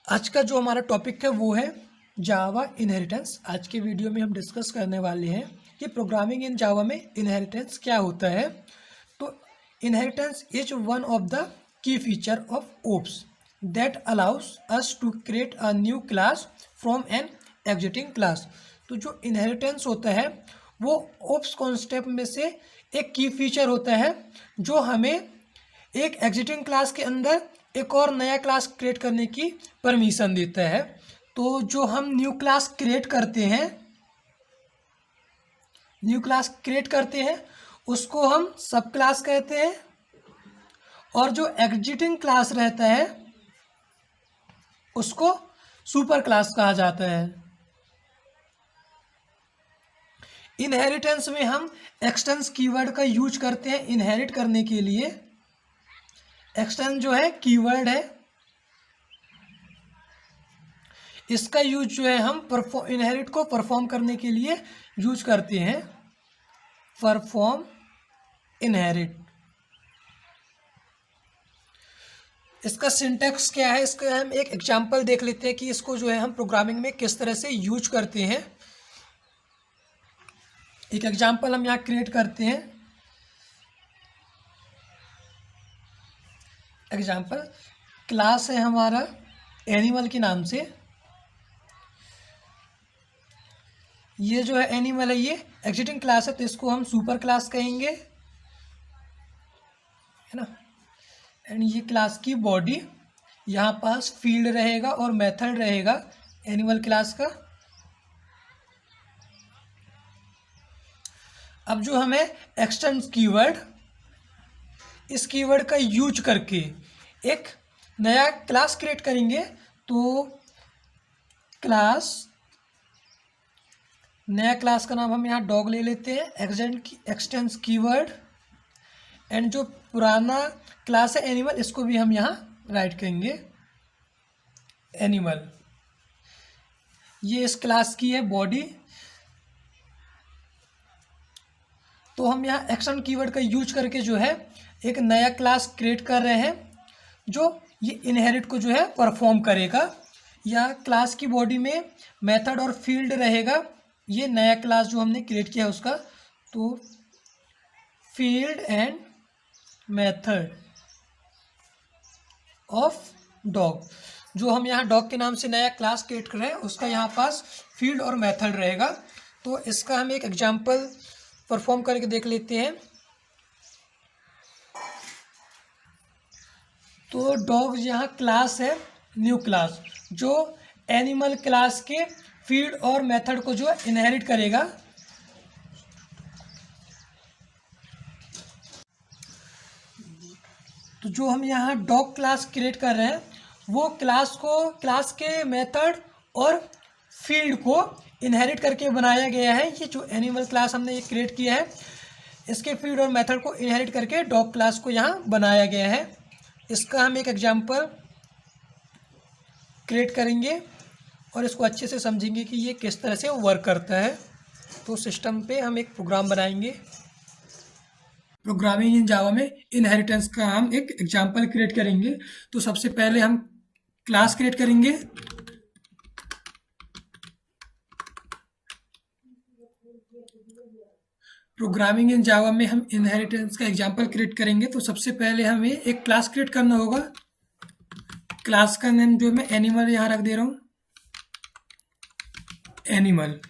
आज का जो हमारा टॉपिक है वो है जावा इनहेरिटेंस। आज के वीडियो में हम डिस्कस करने वाले हैं कि प्रोग्रामिंग इन जावा में इनहेरिटेंस क्या होता है। तो inheritance is one of the key feature of OOPs that allows us to create a new class from an existing class. तो जो इनहेरिटेंस होता है वो ओप्स कॉन्सेप्ट में से एक की फीचर होता है जो हमें एक एग्जिटिंग क्लास के अंदर एक और नया क्लास क्रिएट करने की परमिशन देता है। तो जो हम न्यू क्लास क्रिएट करते हैं उसको हम सब क्लास कहते हैं, और जो एग्जिटिंग क्लास रहता है उसको सुपर क्लास कहा जाता है। इनहेरिटेंस में हम एक्सटेंस कीवर्ड का यूज करते हैं इनहेरिट करने के लिए। एक्सटेंस जो है कीवर्ड है, इसका यूज जो है हम इनहेरिट को परफॉर्म करने के लिए यूज करते हैं। परफॉर्म इनहेरिट, इसका सिंटैक्स क्या है, इसका हम एक एग्जांपल देख लेते हैं कि इसको जो है हम प्रोग्रामिंग में किस तरह से यूज करते हैं। एक एग्जांपल हम यहाँ क्रिएट करते हैं। एग्जांपल क्लास है हमारा एनिमल के नाम से। ये जो है एनिमल है, ये एग्जिटिंग क्लास है तो इसको हम सुपर क्लास कहेंगे, है ना। एंड ये क्लास की बॉडी, यहाँ पास फील्ड रहेगा और मेथड रहेगा एनिमल क्लास का। अब जो हमें एक्सटेंस कीवर्ड, इस कीवर्ड का यूज करके एक नया क्लास क्रिएट करेंगे। तो नया क्लास का नाम हम यहाँ डॉग ले लेते हैं, एक्सटेंस कीवर्ड। एंड जो पुराना क्लास है एनिमल, इसको भी हम यहाँ राइट करेंगे एनिमल। ये इस क्लास की है बॉडी। तो हम यहाँ एक्सटेंस कीवर्ड का यूज करके जो है एक नया क्लास क्रिएट कर रहे हैं जो ये इनहेरिट को जो है परफॉर्म करेगा। या क्लास की बॉडी में मेथड और फील्ड रहेगा, ये नया क्लास जो हमने क्रिएट किया है उसका। तो field and method of dog, जो हम यहाँ डॉग के नाम से नया क्लास क्रिएट कर रहे हैं उसका यहाँ पास फील्ड और मेथड रहेगा। तो इसका हम एक एग्जांपल परफॉर्म करके देख लेते हैं। तो डॉग यहाँ क्लास है, न्यू क्लास जो एनिमल क्लास के फील्ड और मेथड को जो इनहेरिट करेगा। तो जो हम यहाँ डॉग क्लास क्रिएट कर रहे हैं वो क्लास के मेथड और फील्ड को इनहेरिट करके बनाया गया है। ये जो एनिमल क्लास हमने ये क्रिएट किया है, इसके फील्ड और मेथड को इनहेरिट करके डॉग क्लास को यहाँ बनाया गया है। इसका हम एक एग्जांपल क्रिएट करेंगे और इसको अच्छे से समझेंगे कि ये किस तरह से वर्क करता है। तो सिस्टम पे हम एक प्रोग्राम बनाएंगे। प्रोग्रामिंग इन जावा में इनहेरिटेंस का हम एक एग्जांपल क्रिएट करेंगे। तो सबसे पहले हम क्लास क्रिएट करेंगे। प्रोग्रामिंग इन जावा में हम इनहेरिटेंस का एग्जांपल क्रिएट करेंगे। तो सबसे पहले हमें एक क्लास क्रिएट करना होगा। क्लास का नेम जो मैं एनिमल यहाँ रख दे रहा हूँ, एनिमल।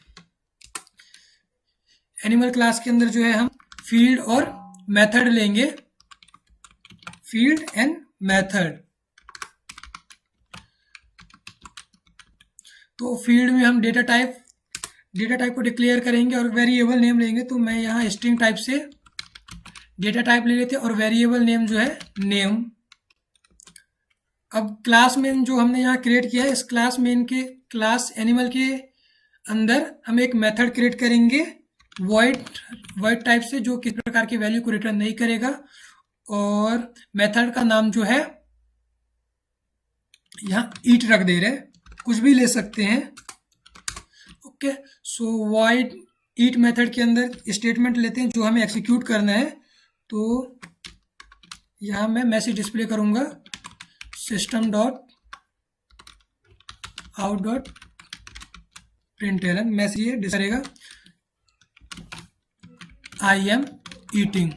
एनिमल क्लास के अंदर जो है हम फील्ड और मेथड लेंगे, फील्ड एंड मेथड। तो फील्ड में हम डेटा टाइप को डिक्लेयर करेंगे और वेरिएबल नेम लेंगे। तो मैं यहाँ स्ट्रिंग टाइप से डेटा टाइप ले लेते हैं और वेरिएबल नेम जो है नेम। अब क्लास मेन जो हमने यहाँ क्रिएट किया है, इस क्लास एनिमल के अंदर हम एक मेथड क्रिएट करेंगे वॉइड टाइप से, जो किसी प्रकार की वैल्यू को रिटर्न नहीं करेगा। और मेथड का नाम जो है यहाँ ईट रख दे रहे, कुछ भी ले सकते हैं। ओके, सो वॉइड ईट मेथड के अंदर स्टेटमेंट लेते हैं जो हमें एग्जीक्यूट करना है। तो यहाँ मैं मैसेज डिस्प्ले करूँगा, system dot out dot println message ये डिस्प्ले करेगा आई एम ईटिंग।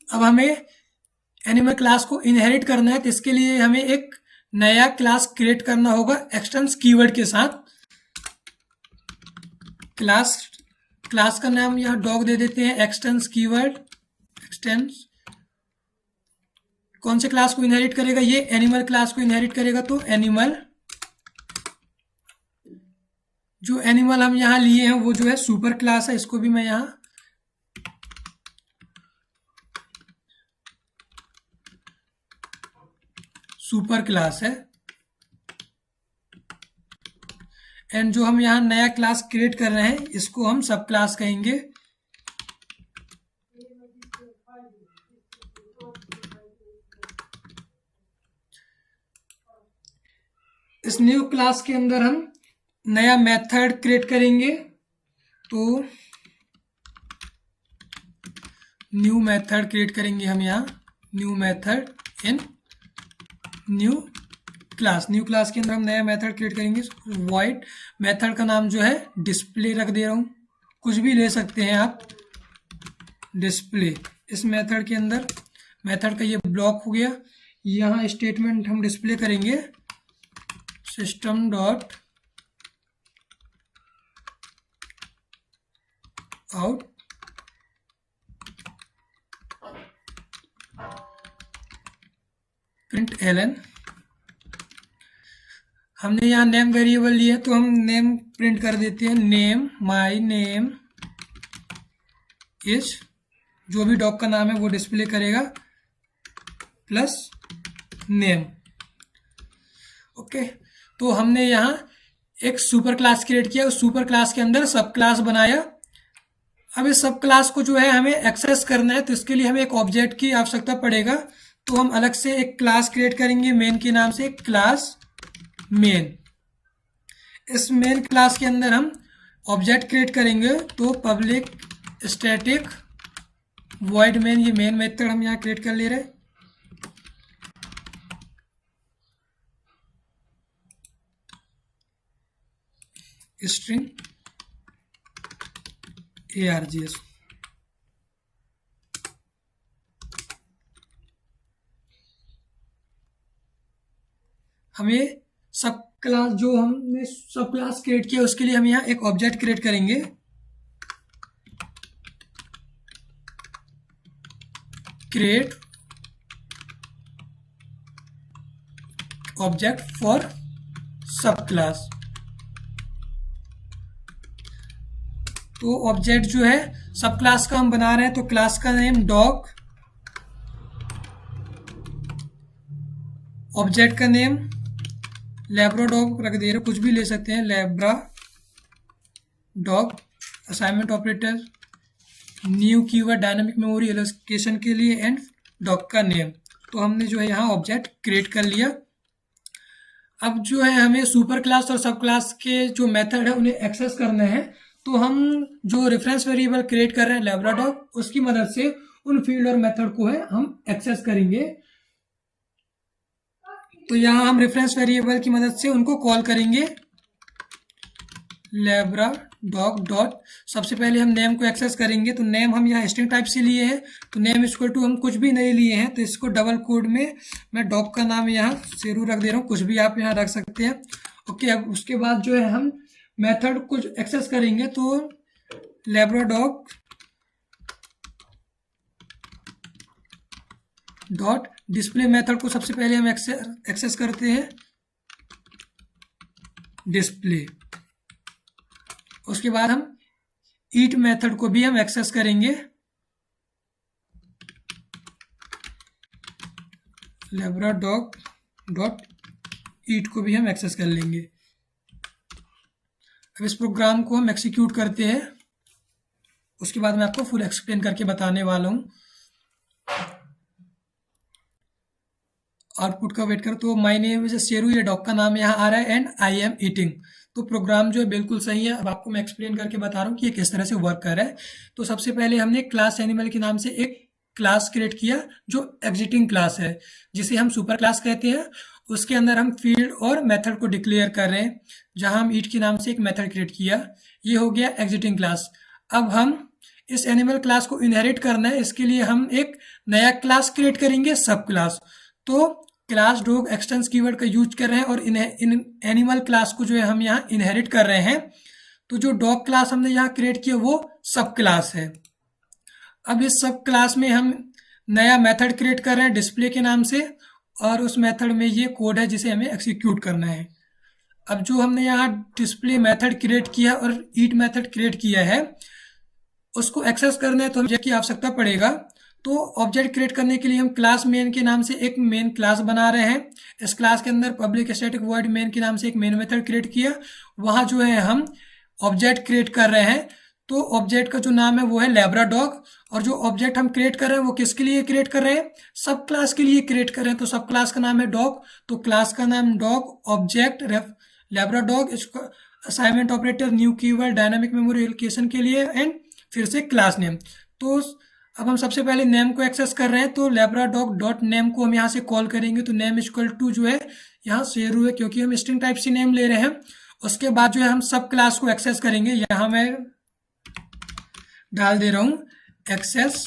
अब हमें एनिमल क्लास को इनहेरिट करना है, तो इसके लिए हमें एक नया क्लास क्रिएट करना होगा एक्सटेंस कीवर्ड के साथ। क्लास का नाम यहाँ डॉग दे देते हैं, एक्सटेंस कीवर्ड एक्सटेंस कौन से क्लास को इनहेरिट करेगा, ये एनिमल क्लास को इनहेरिट करेगा। तो एनिमल, जो एनिमल हम यहाँ लिए हैं वो जो है सुपर क्लास है, इसको भी मैं यहाँ सुपर क्लास है। एंड जो हम यहाँ नया क्लास क्रिएट कर रहे हैं इसको हम सब क्लास कहेंगे। इस न्यू क्लास के अंदर हम नया मेथड क्रिएट करेंगे, तो न्यू मेथड क्रिएट करेंगे हम यहाँ, new method in new class. New class के अंदर हम नया मेथड क्रिएट करेंगे। वॉइड मेथड का नाम जो है डिस्प्ले रख दे रहा हूँ, कुछ भी ले सकते हैं आप, डिस्प्ले। इस मेथड के अंदर मेथड का ये ब्लॉक हो गया, यहाँ स्टेटमेंट हम डिस्प्ले करेंगे system dot out println. हमने यहाँ नेम वेरिएबल लिया तो हम नेम प्रिंट कर देते हैं, नेम माई नेम इज, जो भी डॉग का नाम है वो डिस्प्ले करेगा प्लस नेम। ओके, तो हमने यहाँ एक सुपर क्लास क्रिएट किया, उस सुपर क्लास के अंदर सब क्लास बनाया। अब इस सब क्लास को जो है हमें एक्सेस करना है, तो इसके लिए हमें एक ऑब्जेक्ट की आवश्यकता पड़ेगा। तो हम अलग से एक क्लास क्रिएट करेंगे मेन के नाम से, क्लास मेन। इस मेन क्लास के अंदर हम ऑब्जेक्ट क्रिएट करेंगे, तो पब्लिक स्टैटिक वॉइड मेन, ये मेन मेथड हम यहाँ क्रिएट कर ले रहे हैं। स्ट्रिंग args, हमें सब क्लास, जो हमने सब क्लास क्रिएट किया उसके लिए हम यहाँ एक ऑब्जेक्ट क्रिएट करेंगे, क्रिएट ऑब्जेक्ट फॉर सब क्लास। तो ऑब्जेक्ट जो है सब क्लास का हम बना रहे हैं, तो क्लास का नेम डॉग, ऑब्जेक्ट का नेम लैब्रा डॉग रख दे रहे, कुछ भी ले सकते हैं, labra dog. Assignment operator, new keyword dynamic memory allocation के लिए, एंड डॉग का नेम। तो हमने जो है यहाँ ऑब्जेक्ट क्रिएट कर लिया। अब जो है हमें सुपर क्लास और सब क्लास के जो मेथड है उन्हें एक्सेस करना है, तो हम जो रेफरेंस वेरिएबल क्रिएट कर रहे हैं लैब्रा डॉग, उसकी मदद से उन फील्ड और मेथड को है हम एक्सेस करेंगे। तो यहाँ हम रेफरेंस वेरिएबल की मदद से उनको कॉल करेंगे, लैब्रा डॉग डॉट, सबसे पहले हम नेम को एक्सेस करेंगे। तो नेम हम यहाँ स्ट्रिंग टाइप से लिए हैं, तो नेम इक्वल टू हम कुछ भी नहीं लिए हैं, तो इसको डबल कोड में मैं डॉग का नाम यहाँ शेरू रख दे रहा हूँ, कुछ भी आप यहाँ रख सकते हैं। ओके, अब उसके बाद जो है हम मेथड कुछ एक्सेस करेंगे, तो लैब्रा डॉग डॉट डिस्प्ले मेथड को सबसे पहले हम एक्सेस करते हैं, डिस्प्ले। उसके बाद हम ईट मेथड को भी हम एक्सेस करेंगे, लैब्रा डॉग डॉट ईट को भी हम एक्सेस कर लेंगे। अब इस प्रोग्राम को हम एक्सिक्यूट करते हैं, उसके बाद मैं आपको फुल एक्सप्लेन करके बताने वाला हूँ। आउटपुट का वेट करो, तो माय नेम इज शेरू, ये डॉग का नाम यहाँ आ रहा है, एंड आई एम ईटिंग। तो प्रोग्राम जो है बिल्कुल सही है। अब आपको मैं एक्सप्लेन करके बता रहा हूँ कि ये किस तरह से वर्क कर रहा है। तो सबसे पहले हमने क्लास एनिमल के नाम से एक क्लास क्रिएट किया जो एग्जिटिंग क्लास है, जिसे हम सुपर क्लास कहते हैं। उसके अंदर हम फील्ड और मेथड को डिक्लेयर कर रहे हैं, जहां हम ईट के नाम से एक मेथड क्रिएट किया। ये हो गया एग्जिटिंग क्लास। अब हम इस एनिमल क्लास को इनहेरिट करना है, इसके लिए हम एक नया क्लास क्रिएट करेंगे, सब क्लास। तो क्लास डॉग एक्सटेंस कीवर्ड का यूज कर रहे हैं और इन एनिमल क्लास को जो है हम यहाँ इनहेरिट कर रहे हैं। तो जो डॉग क्लास हमने यहाँ क्रिएट किया वो सब क्लास है। अब इस सब क्लास में हम नया मेथड क्रिएट कर रहे हैं डिस्प्ले के नाम से, और उस मेथड में ये कोड है जिसे हमें एक्सिक्यूट करना है। अब जो हमने यहाँ डिस्प्ले मेथड क्रिएट किया और ईट मेथड क्रिएट किया है, उसको एक्सेस करना है तो हमें की आवश्यकता पड़ेगा। तो ऑब्जेक्ट क्रिएट करने के लिए हम क्लास मेन के नाम से एक मेन क्लास बना रहे हैं। इस क्लास के अंदर पब्लिक स्टैटिक वॉइड मेन के नाम से एक मेन मेथड क्रिएट किया, वहाँ जो है हम ऑब्जेक्ट क्रिएट कर रहे हैं। तो ऑब्जेक्ट का जो नाम है वो है लैब्राडॉग, और जो ऑब्जेक्ट हम क्रिएट कर रहे हैं वो किसके लिए क्रिएट कर रहे हैं, सब क्लास के लिए क्रिएट कर रहे हैं। तो सब क्लास का नाम है डॉग, तो क्लास का नाम डॉग, ऑब्जेक्ट लैब्राडॉग, इसका assignment operator, new keyword, dynamic memory allocation के लिए, एंड फिर से क्लास नेम। तो अब हम सबसे पहले नेम को एक्सेस कर रहे हैं, तो लैब्राडॉग डॉट नेम को हम यहाँ से कॉल करेंगे। तो नेम इक्वल टू जो है यहाँ शेरू है, क्योंकि हम स्ट्रिंग टाइप से नेम ले रहे हैं। उसके बाद जो है हम सब क्लास को एक्सेस करेंगे। यहाँ मैं डाल दे रहा हूँ एक्सेस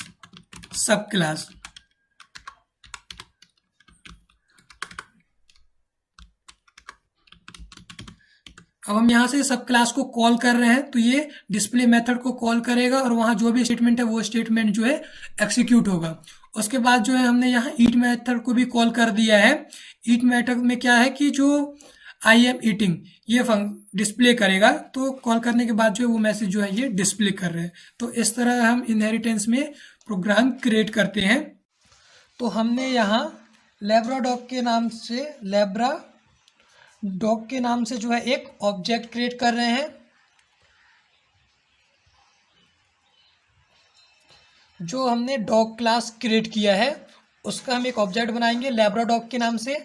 सब क्लास। अब हम यहाँ से सब क्लास को कॉल कर रहे हैं, तो ये डिस्प्ले मेथड को कॉल करेगा और वहाँ जो भी स्टेटमेंट है वो स्टेटमेंट जो है एक्सिक्यूट होगा। उसके बाद जो है हमने यहाँ ईट मेथड को भी कॉल कर दिया है। ईट मेथड में क्या है कि जो आई एम ईटिंग ये डिस्प्ले करेगा, तो कॉल करने के बाद जो है वो मैसेज जो है ये डिस्प्ले कर रहे हैं। तो इस तरह हम इनहेरिटेंस में प्रोग्राम क्रिएट करते हैं। तो हमने यहाँ लैब्राडॉग के नाम से जो है एक ऑब्जेक्ट क्रिएट कर रहे हैं। जो हमने डॉग क्लास क्रिएट किया है उसका हम एक ऑब्जेक्ट बनाएंगे लैब्राडॉग के नाम से।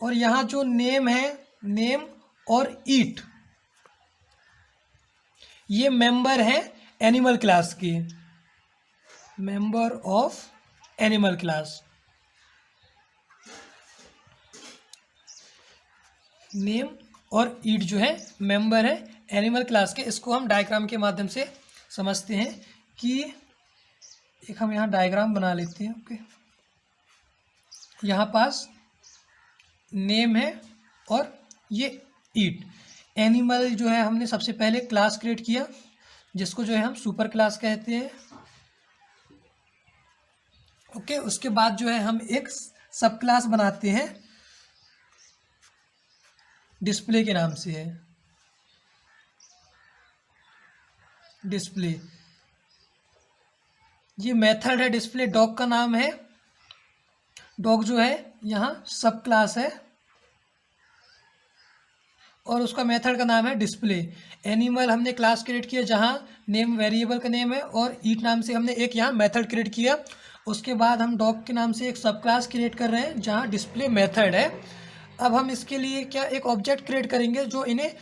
और यहाँ जो नेम है, नेम और ईट, ये मेंबर है एनिमल क्लास के, member of animal class. Name और ईट जो है मेंबर है एनिमल क्लास के। इसको हम डायग्राम के माध्यम से समझते हैं कि एक हम यहाँ डायग्राम बना लेते हैं। ओके, यहाँ पास नेम है और ये ईट। एनिमल जो है हमने सबसे पहले क्लास क्रिएट किया, जिसको जो है हम सुपर क्लास कहते हैं। ओके, उसके बाद जो है हम एक सब क्लास बनाते हैं डिस्प्ले के नाम से है, डिस्प्ले। ये मेथड है डिस्प्ले, डॉग का नाम है। डॉग जो है यहाँ सब क्लास है और उसका मेथड का नाम है डिस्प्ले। एनिमल हमने क्लास क्रिएट किया जहाँ नेम वेरिएबल का नेम है, और ईट नाम से हमने एक यहाँ मेथड क्रिएट किया। उसके बाद हम डॉग के नाम से एक सब क्लास क्रिएट कर रहे हैं जहाँ डिस्प्ले मेथड है। अब हम इसके लिए क्या एक ऑब्जेक्ट क्रिएट करेंगे जो इन्हें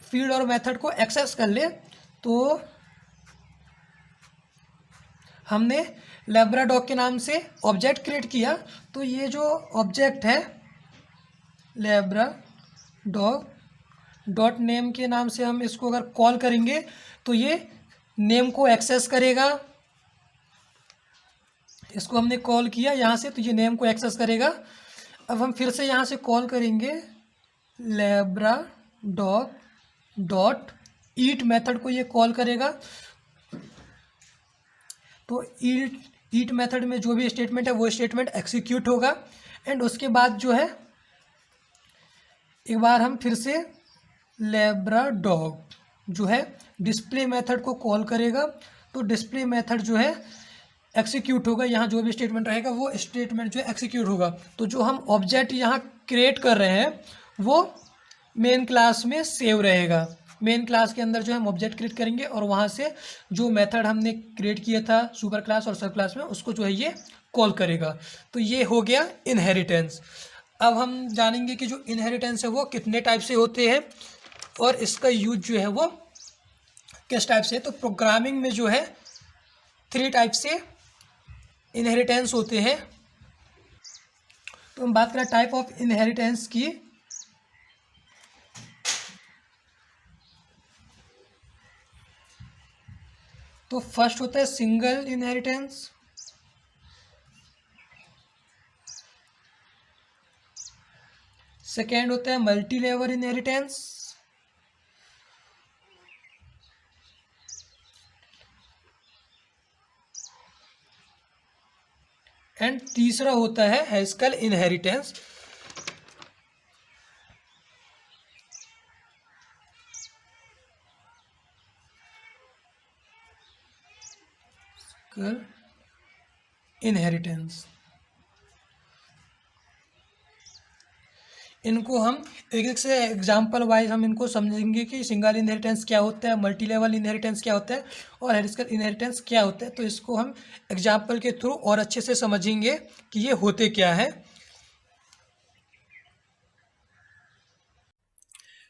फील्ड और मेथड को एक्सेस कर ले। तो हमने लैब्राडॉग के नाम से ऑब्जेक्ट क्रिएट किया, तो ये जो ऑब्जेक्ट है लैब्राडॉग डॉट नेम के नाम से हम इसको अगर कॉल करेंगे तो ये नेम को एक्सेस करेगा। इसको हमने कॉल किया यहाँ से, तो ये नेम को एक्सेस करेगा। अब हम फिर से यहाँ से कॉल करेंगे लैब्राडॉग डॉट ईट मेथड को, ये कॉल करेगा। तो ईट मेथड में जो भी स्टेटमेंट है वो स्टेटमेंट एक्सिक्यूट होगा। एंड उसके बाद जो है एक बार हम फिर से लैब्राडॉग जो है डिस्प्ले मेथड को कॉल करेगा, तो डिस्प्ले मेथड जो है एक्सिक्यूट होगा। यहाँ जो भी स्टेटमेंट रहेगा वो स्टेटमेंट जो है एक्सिक्यूट होगा। तो जो हम ऑब्जेक्ट यहाँ क्रिएट कर रहे हैं वो मेन क्लास में सेव रहेगा। मेन क्लास के अंदर जो है हम ऑब्जेक्ट क्रिएट करेंगे और वहाँ से जो मेथड हमने क्रिएट किया था सुपर क्लास और सब क्लास में, उसको जो है ये कॉल करेगा। तो ये हो गया इनहेरिटेंस। अब हम जानेंगे कि जो इनहेरिटेंस है वो कितने टाइप से होते हैं और इसका यूज जो है वो किस टाइप से। तो प्रोग्रामिंग में जो है 3 टाइप से इनहेरिटेंस होते हैं। तो हम बात करें टाइप ऑफ इनहेरिटेंस की, तो फर्स्ट होता है सिंगल इनहेरिटेंस, सेकेंड होता है मल्टी लेवल इनहेरिटेंस, एंड तीसरा होता है हैस्केल इनहेरिटेंस। इनहेरिटेंस, इनको हम एक एक से एग्जाम्पल वाइज हम इनको समझेंगे कि सिंगल इनहेरिटेंस क्या होता है, मल्टी लेवल इनहेरिटेंस क्या होता है और हैस्केल इनहेरिटेंस क्या होता है। तो इसको हम एग्जाम्पल के थ्रू और अच्छे से समझेंगे कि ये होते क्या है।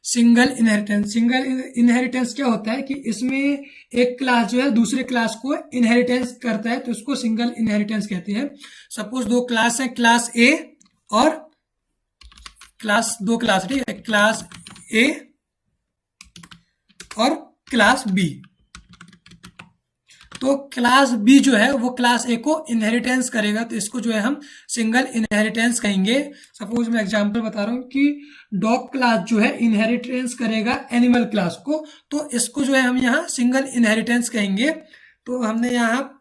सिंगल इनहेरिटेंस क्या होता है कि इसमें एक क्लास जो है दूसरे क्लास को इनहेरिटेंस करता है, तो इसको सिंगल इनहेरिटेंस कहते हैं। सपोज दो क्लास है, क्लास ए और दो क्लास, ठीक है, क्लास ए और क्लास बी। तो क्लास बी जो है वो क्लास ए को इनहेरिटेंस करेगा, तो इसको जो है हम सिंगल इनहेरिटेंस कहेंगे। सपोज मैं एग्जांपल बता रहा हूं कि डॉग क्लास जो है इनहेरिटेंस करेगा एनिमल क्लास को, तो इसको जो है हम यहाँ सिंगल इनहेरिटेंस कहेंगे। तो हमने यहाँ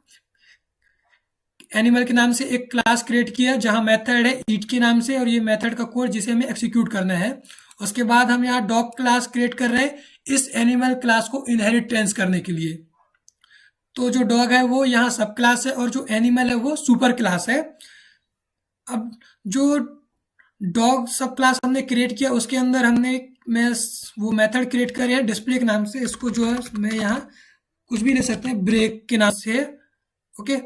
एनिमल के नाम से एक क्लास क्रिएट किया जहां मेथड है ईट के नाम से, और ये मेथड का कोड जिसे हमें एक्सिक्यूट करना है। उसके बाद हम यहाँ डॉग क्लास क्रिएट कर रहे हैं इस एनिमल क्लास को इनहेरिटेंस करने के लिए। तो जो डॉग है वो यहाँ सब क्लास है और जो एनिमल है वो सुपर क्लास है। अब जो डॉग सब क्लास हमने क्रिएट किया उसके अंदर मैं वो मेथड क्रिएट करे है डिस्प्ले के नाम से, इसको जो है मैं यहाँ कुछ भी ले सकते हैं ब्रेक के नाम से, ओके।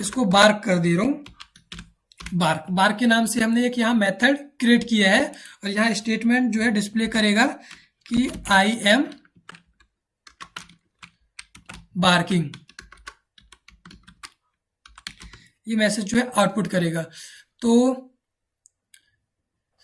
इसको बार्क कर दे रहा हूं, बार्क के नाम से हमने एक यहाँ मेथड क्रिएट किया है और यहाँ स्टेटमेंट जो है डिस्प्ले करेगा कि आई एम बार्किंग, ये मैसेज जो है आउटपुट करेगा। तो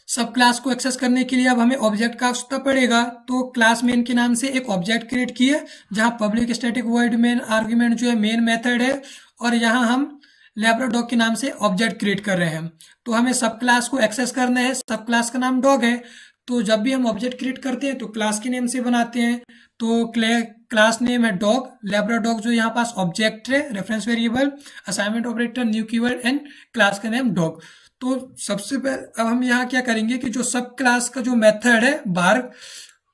सब क्लास को एक्सेस करने के लिए अब हमें ऑब्जेक्ट का आवश्यकता पड़ेगा। तो क्लास मेन के नाम से एक ऑब्जेक्ट क्रिएट किया जहां public static void main argument जो है मेन मेथड है, और यहाँ हम लैब्राडॉग के नाम से ऑब्जेक्ट क्रिएट कर रहे हैं। तो हमें सब क्लास को एक्सेस करना है, सब क्लास का नाम डॉग है। तो जब भी हम ऑब्जेक्ट क्रिएट करते हैं तो क्लास के नेम से बनाते हैं। तो क्लास नेम है डॉग, लैब्राडॉग जो यहाँ पास ऑब्जेक्ट है, reference variable, assignment operator, new keyword and class का नेम डॉग। तो सबसे पहले अब हम यहाँ क्या करेंगे कि जो सब क्लास का जो मेथड है बार्क,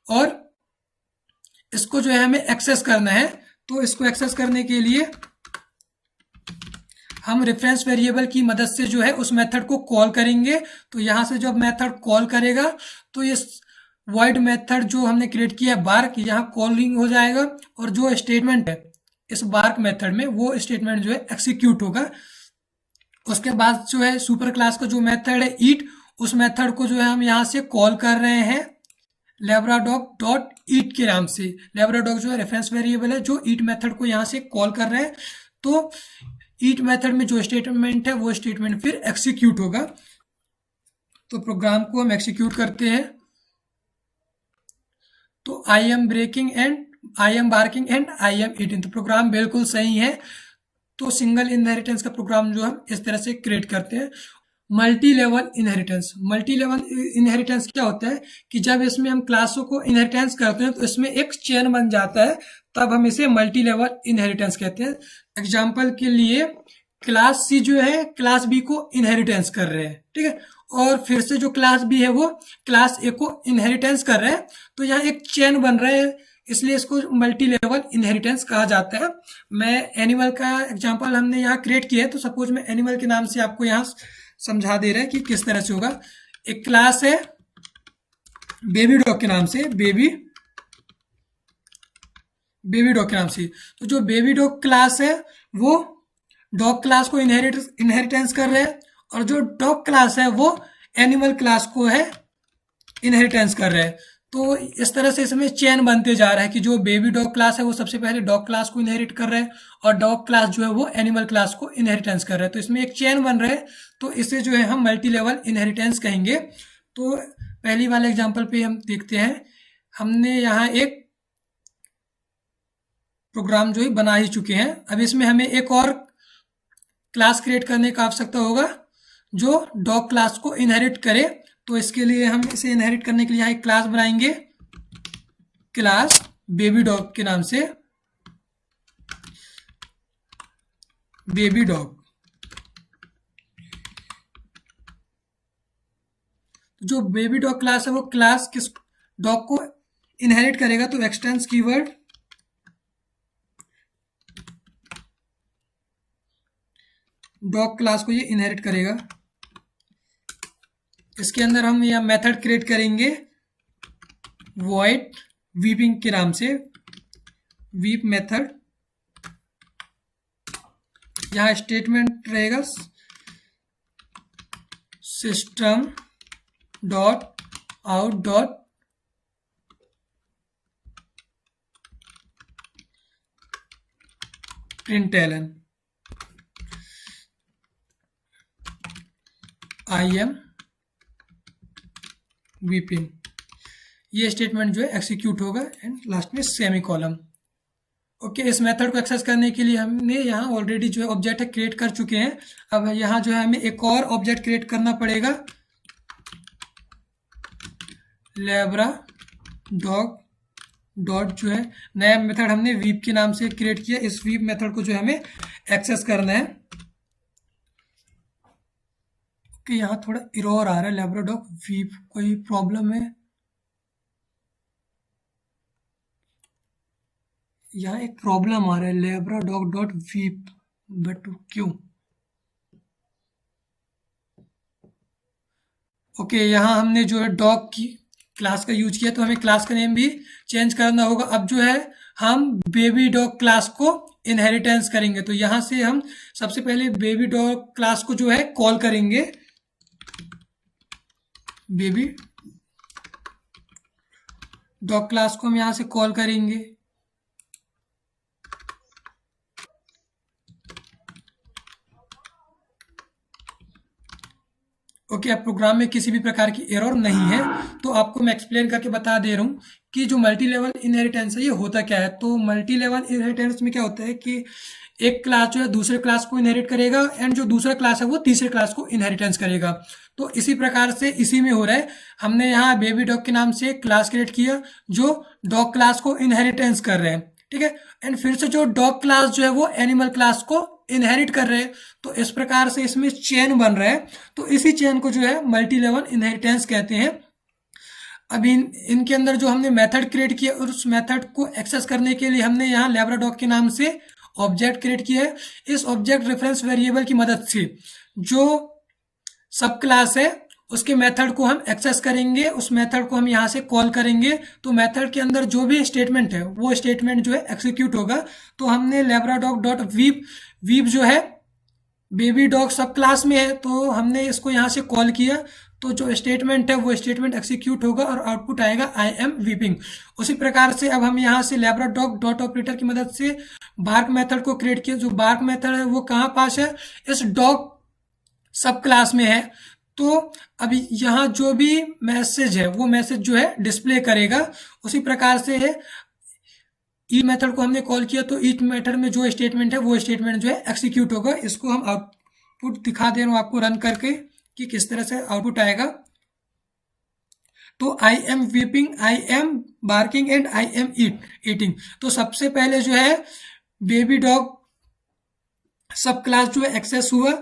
और इसको जो है हमें एक्सेस करना है। तो इसको एक्सेस करने के लिए हम रेफरेंस वेरिएबल की मदद से जो है उस मेथड को कॉल करेंगे। तो यहां से जब मेथड कॉल करेगा तो ये वॉइड मेथड जो हमने क्रिएट किया है बार्क, यहाँ कॉलिंग हो जाएगा, और जो स्टेटमेंट है इस बार्क मेथड में वो स्टेटमेंट जो है एक्सिक्यूट होगा। उसके बाद जो है सुपर क्लास का जो मेथड है ईट, उस मेथड को जो है हम यहाँ से कॉल कर रहे हैं लैब्राडॉग डॉट ईट के नाम से। लैब्राडॉग जो है रेफरेंस वेरिएबल है जो ईट मेथड को यहाँ से कॉल कर रहे हैं। तो ईट मेथड में जो स्टेटमेंट है वो स्टेटमेंट फिर एक्सिक्यूट होगा। तो प्रोग्राम को हम एक्सिक्यूट करते हैं। तो I am breaking and I am barking and I am eating, तो प्रोग्राम बिल्कुल सही है। तो सिंगल इनहेरिटेंस का प्रोग्राम जो हम इस तरह से क्रिएट करते हैं। Multi level inheritance, multi level inheritance क्या होता है कि जब इसमें हम क्लासों को इनहेरिटेंस करते हैं तो इसमें एक चेन बन जाता है, तब हम इसे मल्टी लेवल इनहेरिटेंस कहते हैं। एग्जाम्पल के लिए क्लास सी जो है क्लास बी को इनहेरिटेंस कर रहे हैं, ठीक है, और फिर से जो क्लास बी है वो क्लास ए को इनहेरिटेंस कर रहे हैं। तो यहाँ एक चेन बन रहा है, इसलिए इसको मल्टी लेवल इनहेरिटेंस कहा जाता है। मैं एनिमल का एग्जांपल हमने यहाँ क्रिएट किया है, तो सपोज मैं एनिमल के नाम से आपको यहाँ समझा दे रहा है कि किस तरह से होगा। एक क्लास है बेबी डॉग के नाम से, बेबी डॉग के नाम से। तो जो बेबी डॉग क्लास है वो डॉग क्लास को इनहेरिटेंस कर रहे हैं, और जो डॉग क्लास है वो एनिमल क्लास को है इनहेरिटेंस कर रहे हैं। तो इस तरह से इसमें चेन बनते जा रहा है कि जो बेबी डॉग क्लास है वो सबसे पहले डॉग क्लास को इनहेरिट कर रहा है और डॉग क्लास जो है वो एनिमल क्लास को इनहेरिटेंस कर रहा है। तो इसमें एक चेन बन रहा है, तो इसे जो है हम मल्टी लेवल इनहेरिटेंस कहेंगे। तो पहली वाले एग्जांपल पे हम देखते हैं, हमने यहाँ एक प्रोग्राम जो है बना ही चुके हैं। अब इसमें हमें एक और क्लास क्रिएट करने का आवश्यकता होगा जो डॉग क्लास को इनहेरिट करे। तो इसके लिए हम इसे इनहेरिट करने के लिए यहाँ एक क्लास बनाएंगे, क्लास बेबी डॉग के नाम से, बेबी डॉग। जो बेबी डॉग क्लास है वो क्लास किस डॉग को इनहेरिट करेगा, तो एक्सटेंस कीवर्ड डॉग क्लास को ये इनहेरिट करेगा। इसके अंदर हम यह मेथड क्रिएट करेंगे वॉइड वीपिंग के नाम से, वीप मेथड। यहाँ स्टेटमेंट रहेगा system dot out dot println I am weeping. ये स्टेटमेंट जो है एग्जीक्यूट होगा एंड लास्ट में सेमी कॉलम। ओके, इस मेथड को एक्सेस करने के लिए हमने यहाँ ऑलरेडी जो है ऑब्जेक्ट क्रिएट कर चुके हैं। अब यहाँ जो है हमें एक और ऑब्जेक्ट क्रिएट करना पड़ेगा, लेब्रा डॉग डॉट जो है नया मेथड हमने वीप के नाम से क्रिएट किया। इस वीप मेथड को जो है हमें एक्सेस करना है। ओके, यहाँ थोड़ा एरर आ रहा है, लेब्रा डॉग वीप, कोई प्रॉब्लम है? यहाँ एक प्रॉब्लम आ रहा है, Lebra dog dot weep, but क्यों? ओके, यहाँ हमने जो है डॉग की क्लास का यूज किया, तो हमें क्लास का नेम भी चेंज करना होगा। अब जो है हम बेबी डॉग क्लास को इनहेरिटेंस करेंगे, तो यहाँ से हम सबसे पहले बेबी डॉग क्लास को जो है कॉल करेंगे, बेबी डॉग क्लास को हम यहाँ से कॉल करेंगे। ओके, अब प्रोग्राम में किसी भी प्रकार की एरर नहीं है, तो आपको मैं एक्सप्लेन करके बता दे रहा हूँ कि जो मल्टी लेवल इनहेरिटेंस है ये होता क्या है। तो मल्टी लेवल इनहेरिटेंस में क्या होता है कि एक क्लास जो है दूसरे क्लास को इनहेरिट करेगा एंड जो दूसरा क्लास है वो तीसरे क्लास को इनहेरिटेंस करेगा। तो इसी प्रकार से इसी में हो रहा है। हमने यहाँ बेबी डॉग के नाम से क्लास क्रिएट किया जो डॉग क्लास को इनहेरिटेंस कर रहे हैं, ठीक है, एंड फिर से जो डॉग क्लास जो है वो एनिमल क्लास को इनहेरिट कर रहे हैं। तो इस प्रकार से इसमें चेन बन रहा है, तो इसी चेन को जो है मल्टी लेवल इनहेरिटेंस कहते हैं। अब इनके अंदर जो हमने मेथड क्रिएट किया और उस मेथड को एक्सेस करने के लिए हमने यहाँ लेब्रा डॉग के नाम से ऑब्जेक्ट क्रिएट किया है। इस ऑब्जेक्ट रेफरेंस वेरिएबल की मदद से जो सब क्लास है उसके मेथड को हम एक्सेस करेंगे, उस मेथड को हम यहाँ से कॉल करेंगे। तो मेथड के अंदर जो भी स्टेटमेंट है वो स्टेटमेंट जो है एक्सिक्यूट होगा। तो हमने Lebra dog dot weep, weep जो है बेबी डॉग सब क्लास में है, तो हमने इसको यहाँ से कॉल किया, तो जो स्टेटमेंट है वो स्टेटमेंट एक्सिक्यूट होगा और आउटपुट आएगा आई एम वीपिंग। उसी प्रकार से अब हम यहाँ से लेब्रा डॉग डॉट ऑपरेटर की मदद से बार्क मेथड को क्रिएट किया। जो बार्क मेथड है वो कहाँ पास है, इस डॉग सब क्लास में है। तो अभी यहाँ जो भी मैसेज है वो मैसेज जो है डिस्प्ले करेगा। उसी प्रकार से है ईच मेथड को हमने कॉल किया, तो ईच मेथड में जो स्टेटमेंट है वो स्टेटमेंट जो है एक्सिक्यूट होगा। इसको हम आउटपुट दिखा दे रहा हूँ आपको रन करके कि किस तरह से आउटपुट आएगा। तो I M weeping, I am barking and I am eating. तो सबसे पहले जो है बेबी डॉग सब क्लास जो है एक्सेस हुआ,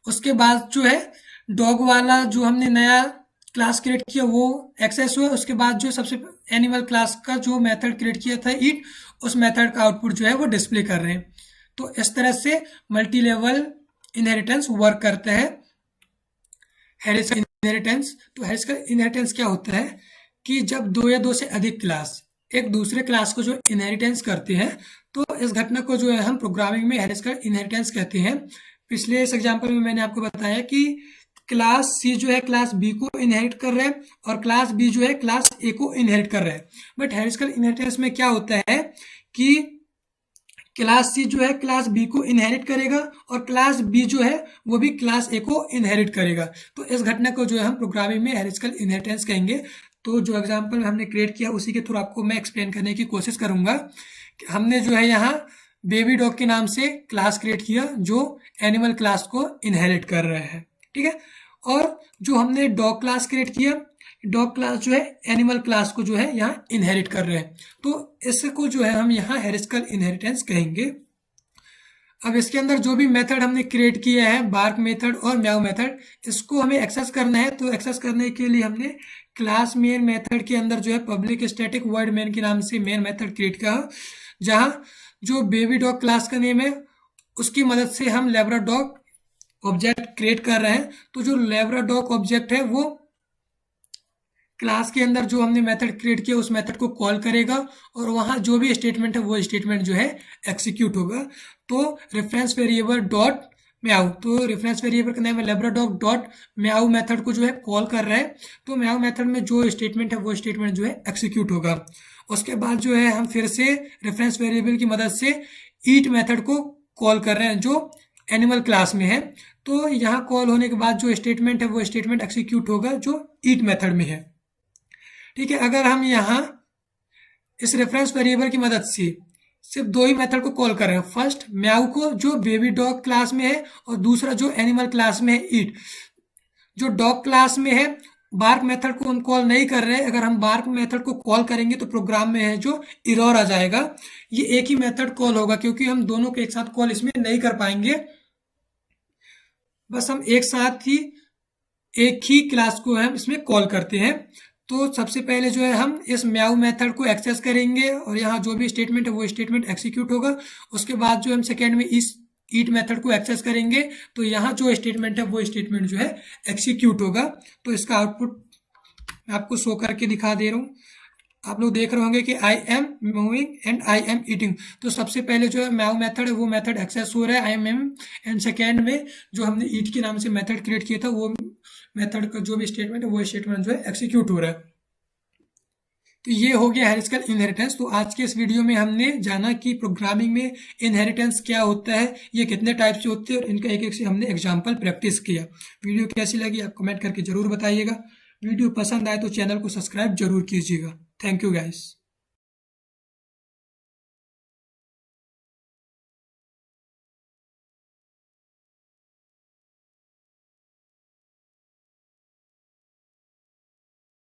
उसके बाद जो है डॉग वाला जो हमने नया क्लास क्रिएट किया वो एक्सेस हुआ, उसके बाद जो सबसे एनिमल क्लास का जो मेथड क्रिएट किया था ईट, उस मेथड का आउटपुट जो है वो डिस्प्ले कर रहे हैं। तो इस तरह से मल्टी लेवल इनहेरिटेंस वर्क करता है। हेरिस्टिकल इनहेरिटेंस, तो हेरिस्टिकल इनहेरिटेंस क्या होता है कि जब दो या दो से अधिक क्लास एक दूसरे क्लास को जो इनहेरिटेंस करते हैं, तो इस घटना को जो है हम प्रोग्रामिंग में हेरिस्टिकल इनहेरिटेंस कहते हैं। पिछले इस एग्जाम्पल में मैंने आपको बताया कि क्लास सी जो है क्लास बी को इनहेरिट कर रहा है और क्लास बी जो है क्लास ए को इनहेरिट कर रहा है। बट हेरिस्कल इनहेरिटेंस में क्या होता है कि क्लास सी जो है क्लास बी को इनहेरिट करेगा और क्लास बी जो है वो भी क्लास ए को इनहेरिट करेगा। तो इस घटना को जो है हम प्रोग्रामिंग में हेरिस्कल इनहेरिटेंस कहेंगे। तो जो एग्जांपल हमने क्रिएट किया उसी के थ्रू आपको मैं एक्सप्लेन करने की कोशिश करूंगा। हमने जो है यहाँ बेबी डॉग के नाम से क्लास क्रिएट किया जो एनिमल क्लास को इनहेरिट कर रहा है, ठीक है। और जो हमने डॉग क्लास क्रिएट किया, डॉग क्लास जो है एनिमल क्लास को जो है यहाँ इनहेरिट कर रहे हैं। तो इसको जो है हम यहाँ हेरिस्कल इनहेरिटेंस कहेंगे। अब इसके अंदर जो भी मेथड हमने क्रिएट किया है, बार्क मेथड और म्याऊ मेथड, इसको हमें एक्सेस करना है। तो एक्सेस करने के लिए हमने क्लास मेन मेथड के अंदर जो है पब्लिक स्टैटिक वर्ड मेन के नाम से मेन मेथड क्रिएट किया, जहाँ जो बेबी डॉग क्लास का नेम है उसकी मदद से हम लैब्राडॉग ऑब्जेक्ट क्रिएट कर रहे हैं। तो जो लैब्राडॉग ऑब्जेक्ट है वो क्लास के अंदर जो हमने मेथड क्रिएट किया उस मेथड को कॉल करेगा और वहाँ जो भी स्टेटमेंट है वो स्टेटमेंट जो है एक्सिक्यूट होगा। तो रेफरेंस वेरिएबल डॉट म्याऊ, तो रेफरेंस वेरिएबल का नाम है लैब्राडॉग डॉट म्याऊ मेथड को जो है कॉल कर रहा है। तो म्याऊ मेथड में जो स्टेटमेंट है वो स्टेटमेंट जो है एक्सिक्यूट होगा। उसके बाद जो है हम फिर से रेफरेंस वेरिएबल की मदद से ईट मेथड को कॉल कर रहे हैं जो एनिमल क्लास में है। तो यहाँ कॉल होने के बाद जो स्टेटमेंट है वो स्टेटमेंट एक्सिक्यूट होगा जो ईट मेथड में है, ठीक है। अगर हम यहाँ इस रेफरेंस वेरिएबल की मदद से सिर्फ दो ही मेथड को कॉल कर रहे हैं, फर्स्ट म्याऊ को जो बेबी डॉग क्लास में है और दूसरा जो एनिमल क्लास में है ईट। जो डॉग क्लास में है बार्क मेथड को हम कॉल नहीं कर रहे हैं। अगर हम बार्क मेथड को कॉल करेंगे तो प्रोग्राम में है जो एरर आ जाएगा। ये एक ही मेथड कॉल होगा क्योंकि हम दोनों के एक साथ कॉल इसमें नहीं कर पाएंगे। बस हम एक साथ ही एक ही क्लास को हम इसमें कॉल करते हैं। तो सबसे पहले जो है हम इस म्याऊ मेथड को एक्सेस करेंगे और यहाँ जो भी स्टेटमेंट है वो स्टेटमेंट एक्सिक्यूट होगा। उसके बाद जो हम सेकेंड में इस ईट मेथड को एक्सेस करेंगे तो यहाँ जो स्टेटमेंट है वो स्टेटमेंट जो है एक्सिक्यूट होगा। तो इसका आउटपुट मैं आपको शो करके दिखा दे रहा हूँ। आप लोग देख रहे होंगे कि I am moving and I am eating. तो सबसे पहले जो है म्याऊ मेथड है वो मेथड एक्सेस हो रहा है आई एम एंड सेकेंड में जो हमने ईट के नाम से मेथड क्रिएट किया था वो मेथड का जो भी स्टेटमेंट है वो स्टेटमेंट जो है एक्सिक्यूट हो रहा है। तो ये हो गया हेरिस्कल इनहेरिटेंस। तो आज के इस वीडियो में हमने जाना कि प्रोग्रामिंग में इनहेरिटेंस क्या होता है, ये कितने टाइप से होते हैं और इनका एक एक से हमने एग्जाम्पल प्रैक्टिस किया। वीडियो कैसी लगी आप कमेंट करके जरूर बताइएगा। वीडियो पसंद आए तो चैनल को सब्सक्राइब जरूर कीजिएगा। Thank you guys.